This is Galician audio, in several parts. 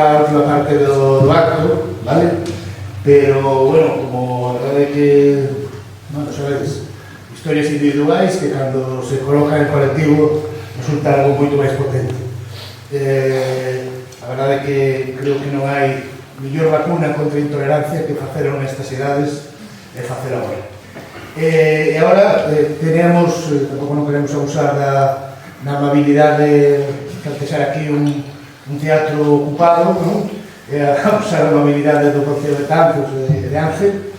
a última parte do acto, vale? Pero, bueno, como a verdade é que, non sabedes, historias individuais que cando se colocan en colectivo resulta algo moito máis potente. A verdade é que creo que non hai mellor vacuna contra a intolerancia que faceron nestas idades e facer agora. E agora tenemos, tampouco non queremos abusar da amabilidade de ser aquí un teatro ocupado, non? Abusar da amabilidade do Concello de Campos e de Ángel,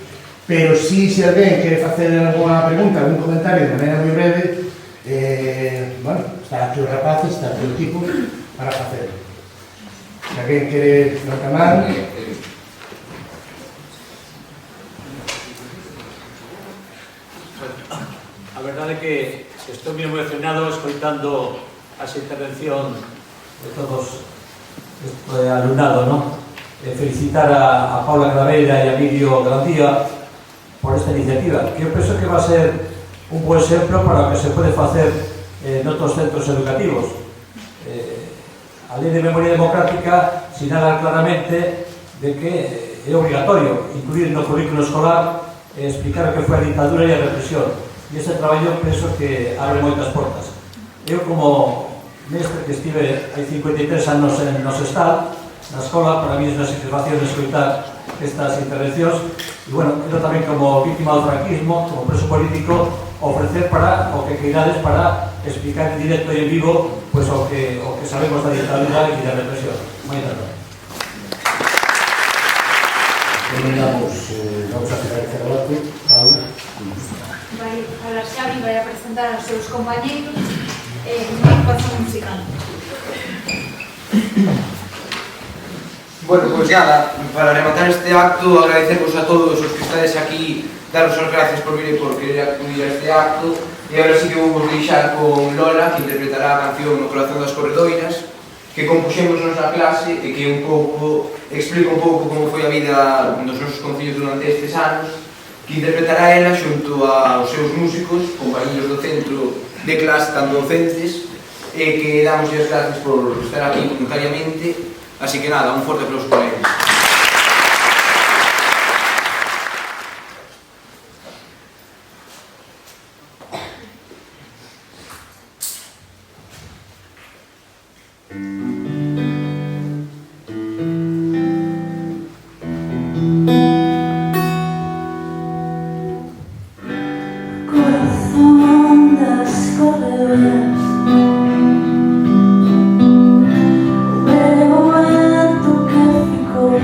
pero si alguén quere facer alguna pregunta, algún comentario de maneira moi breve, bueno, está aquí os rapaces, está aquí o equipo para facer. Se alguén quere reclamar. A verdade é que estou moi emocionado escoitando a intervención de todos este alumnado, non? Felicitar a Paula Graveira e a Emilio Grandía por esta iniciativa, que eu penso que va a ser un bo exemplo para o que se pode facer noutros centros educativos. A Lei de Memoria Democrática sinala claramente de que é obrigatorio incluir no currículo escolar e explicar o que foi a ditadura e a represión. E este traballo penso que abre moitas portas. Eu, como mestre que estive hai 53 anos no SESTAL, na escola, para mí é unha satisfacción escoitar estas intervencións e, bueno, eu tamén como víctima do franquismo, como preso político, ofrecer para o que queirades para explicar en directo e en vivo pois o que sabemos da ditadura e da represión. Moitas gracias. Vamos a fijar este debate. Paula. Vai falar Xavi, vai a presentar aos seus compañeiros unha actuación musical. Bueno, pois nada, para rematar este acto, agradecervos a todos os que estades aquí, daros as gracias por vir e por querer acudir a este acto. E agora sí que vou vos deixar con Lola, que interpretará a canción No corazón das corredoiras, que compuxemos na clase e que explica un pouco como foi a vida dos nosos concellos durante estes anos, que interpretará ela xunto aos seus músicos, compañeros do centro de clase, tanto docentes, e que damos as gracias por estar aquí voluntariamente. Así que nada, un forte aplauso para eles. Corazón das corredoras, o momento que ficou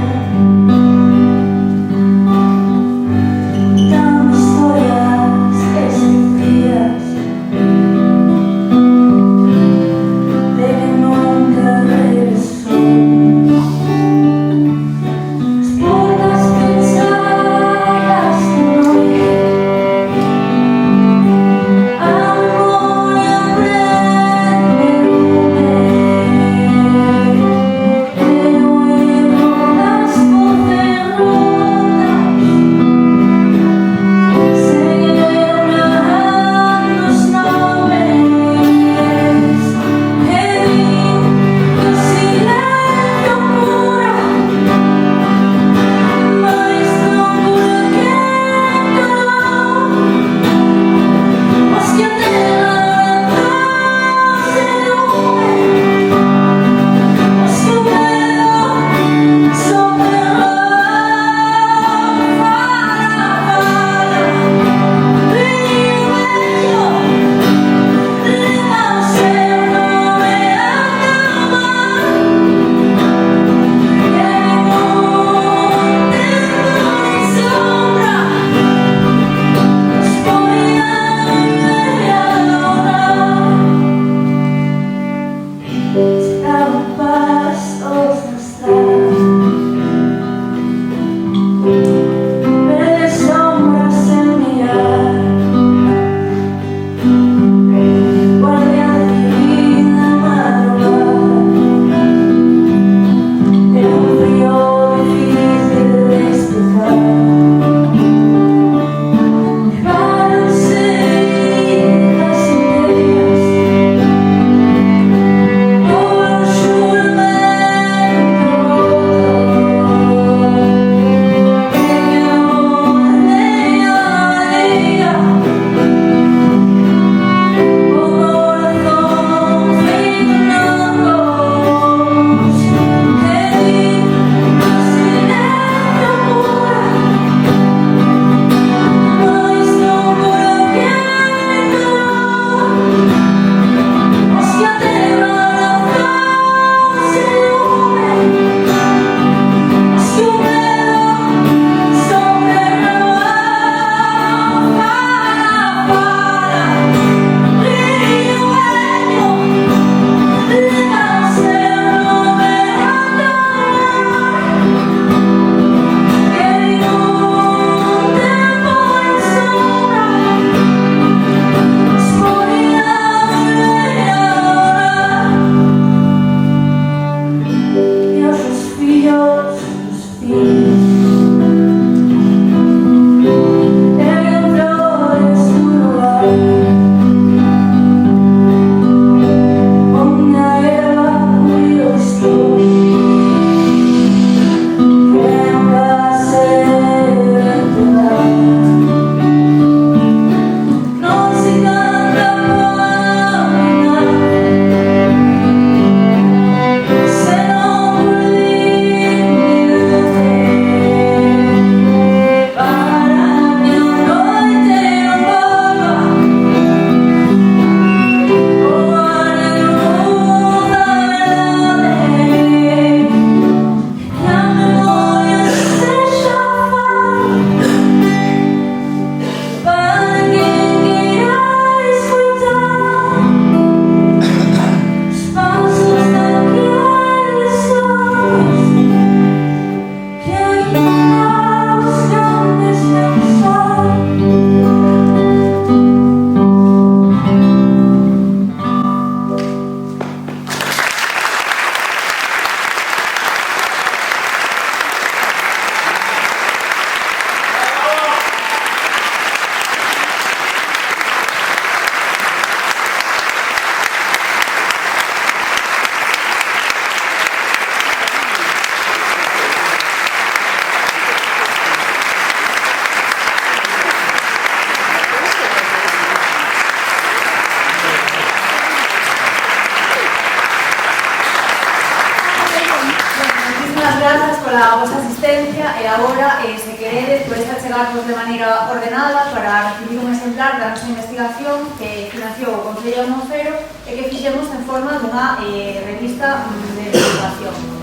Moitísimas grazas pola vosa asistencia e agora, se queredes, podes achegarvos de maneira ordenada para recibir un exemplar da nosa investigación que financiou o Concello de Monfero e que fixemos en forma dunha revista de divulgación.